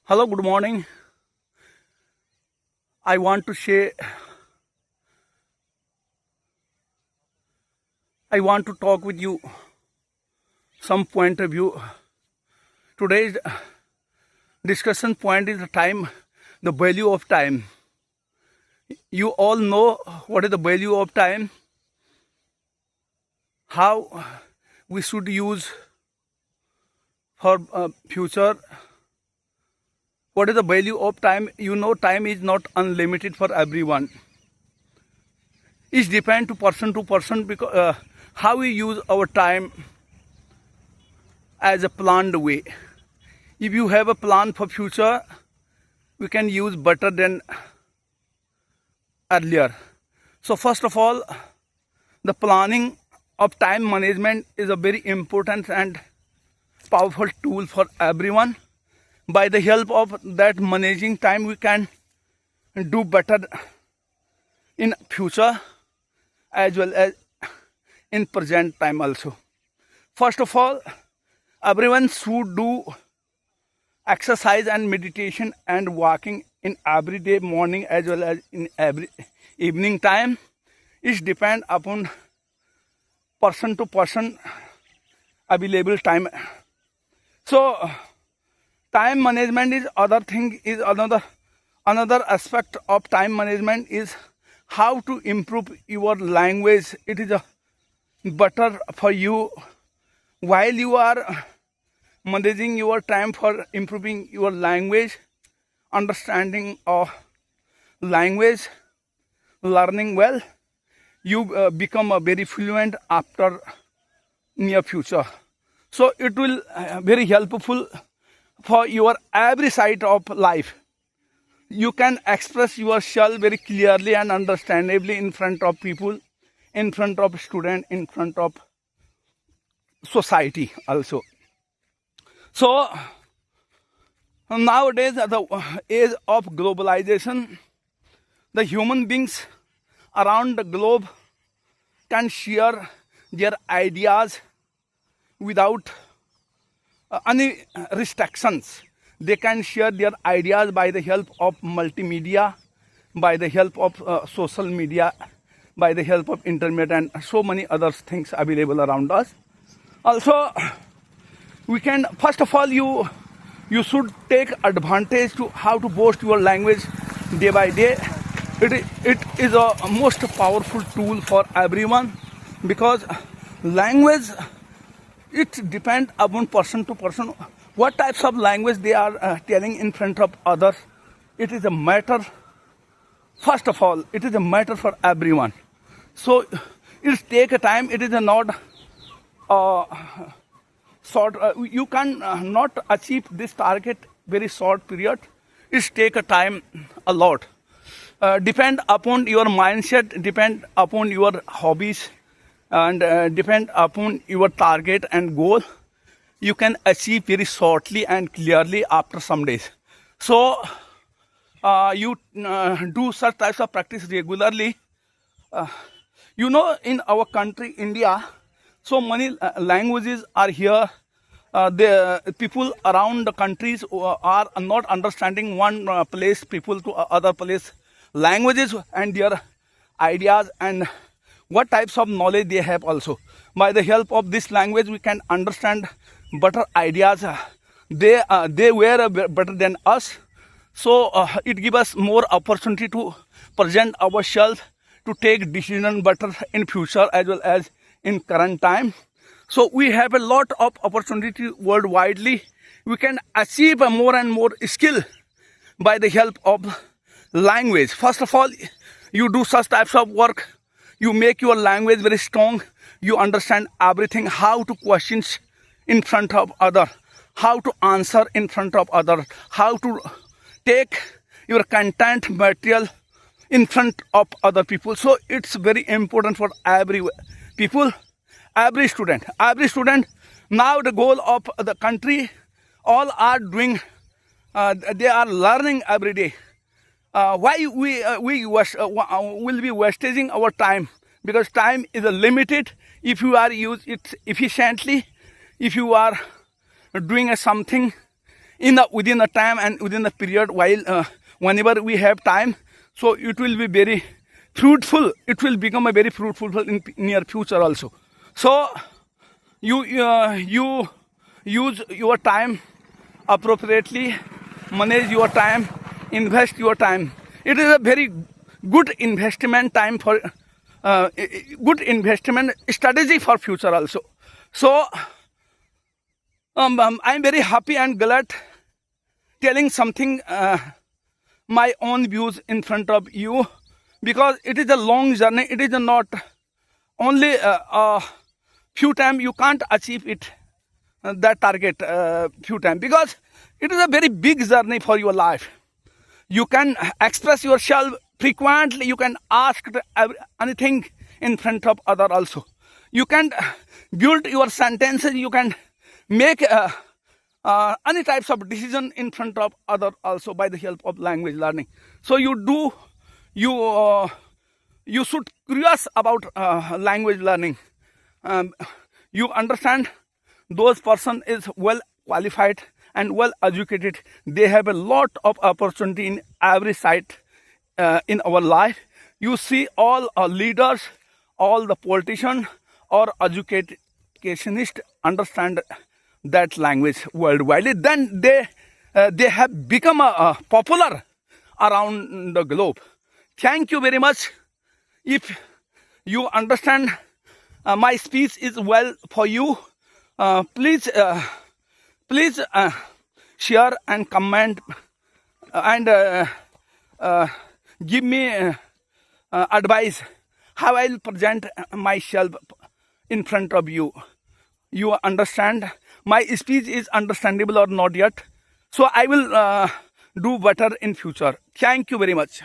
Hello, good morning. I want to share, I want to talk with you some point of view. Today's discussion point is the time, the value of time. You all know what is the value of time, how we should use for future. What is the value of time? You know, time is not unlimited for everyone. It depends to person because how we use our time as a planned way. If you have a plan for future, we can use better than earlier. So first of all, the planning of time management is a very important and powerful tool for everyone. By the help of that managing time, we can do better in future as well as in present time also. First of all, everyone should do exercise and meditation and walking in every day morning as well as in every evening time. It depends upon person to person available time. So time management is other thing, is another aspect of time management is how to improve your language. It is better for you while you are managing your time for improving your language, understanding of language, learning well. You become a very fluent after near future. So it will very helpful for your every side of life. You can express yourself very clearly and understandably in front of people, in front of students, in front of society also. So nowadays, at the age of globalization, the human beings around the globe can share their ideas without any restrictions. They can share their ideas by the help of multimedia, by the help of social media, by the help of internet and so many other things available around us. Also, we can, first of all, you should take advantage to how to boost your language day by day. It is a most powerful tool for everyone because language, it depends upon person to person what types of language they are telling in front of others. It is a matter, first of all, it is a matter for everyone. So it take a time. It is a not short. You can not achieve this target very short period. It take a time a lot. Depend upon your mindset, depend upon your hobbies, and depend upon your target and goal. You can achieve very shortly and clearly after some days. So you do such types of practice regularly. You know, in our country, India, so many languages are here. The people around the countries are not understanding one place, people to other place, languages and their ideas and what types of knowledge they have also. By the help of this language, we can understand better ideas. They were better than us. So it gives us more opportunity to present ourselves, to take decision better in future as well as in current time. So we have a lot of opportunity worldwidely. We can achieve a more and more skill by the help of language. First of all, you do such types of work. You make your language very strong. You understand everything, how to questions in front of other, how to answer in front of other, how to take your content material in front of other people. So it's very important for every people, every student. Now the goal of the country, all are doing, they are learning every day. Why we will be wasting our time? Because time is limited. If you are use it efficiently, if you are doing something within a time and within a period, while whenever we have time, so it will be very fruitful. It will become a very fruitful in near future also. So you use your time appropriately, manage your time, invest your time. It is a very good investment time for good investment strategy for future also. So I'm very happy and glad telling something my own views in front of you, because it is a long journey. It is not only a few times you can't achieve it, that target few times, because it is a very big journey for your life. You can express yourself frequently. You can ask anything in front of other also. You can build your sentences. You can make any types of decision in front of other also by the help of language learning. So you should curious about language learning. You understand those person is well qualified and well educated. They have a lot of opportunity in every side in our life. You see all leaders, all the politicians or educationists understand that language worldwide. Then they have become popular around the globe. Thank you very much. If you understand my speech is well for you, please share and comment and give me advice how I'll present myself in front of you. You understand my speech is understandable or not yet, so I will do better in future. Thank you very much.